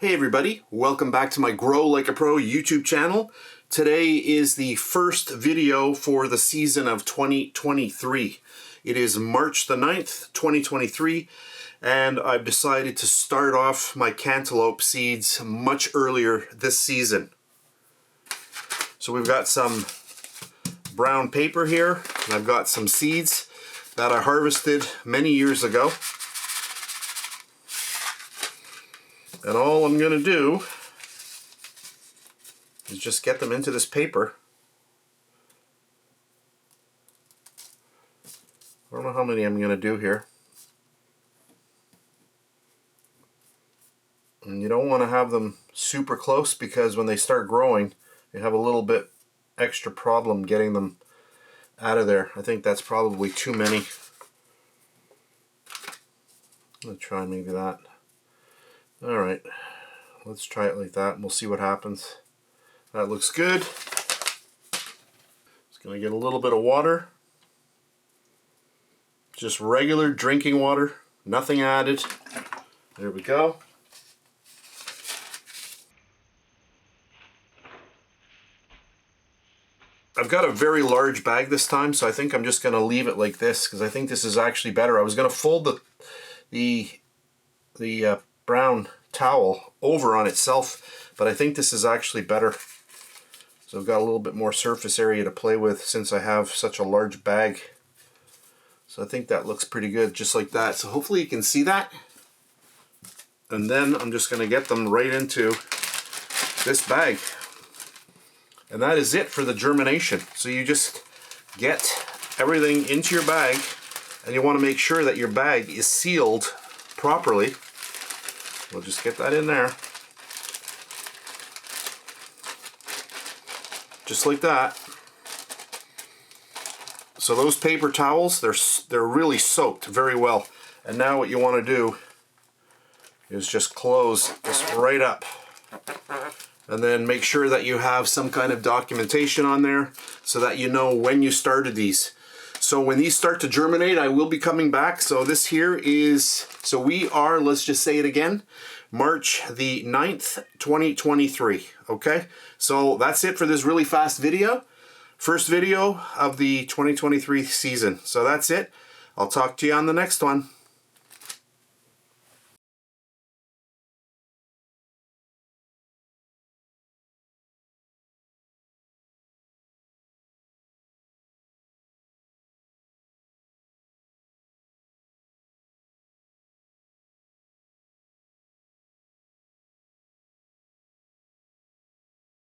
Hey everybody, welcome back to my Grow Like a Pro YouTube channel. Today is the first video for the season of 2023. It is March the 9th, 2023, and I've decided to start off my cantaloupe seeds much earlier this season. So we've got some brown paper here, and I've got some seeds that I harvested many years ago. And all I'm going to do is just get them into this paper. I don't know how many I'm going to do here. And you don't want to have them super close because when they start growing, you have a little bit extra problem getting them out of there. I think that's probably too many. I'm going to try maybe that. Alright, let's try it like that and we'll see what happens. That looks good. Just going to get a little bit of water. Just regular drinking water, nothing added. There we go. I've got a very large bag this time, so I think I'm just going to leave it like this because I think this is actually better. I was going to fold the brown towel over on itself, but I think this is actually better. So I've got a little bit more surface area to play with since I have such a large bag. So I think that looks pretty good, just like that. So hopefully you can see that. And then I'm just going to get them right into this bag. And that is it for the germination. So you just get everything into your bag, and you want to make sure that your bag is sealed properly. We'll just get that in there. Just like that. So those paper towels, they're really soaked very well. And now what you want to do is just close this right up. And then make sure that you have some kind of documentation on there so that you know when you started these. So when these start to germinate, I will be coming back. So this here is, so we are, let's just say it again, March the 9th, 2023, okay? So that's it for this really fast video. First video of the 2023 season. So that's it. I'll talk to you on the next one.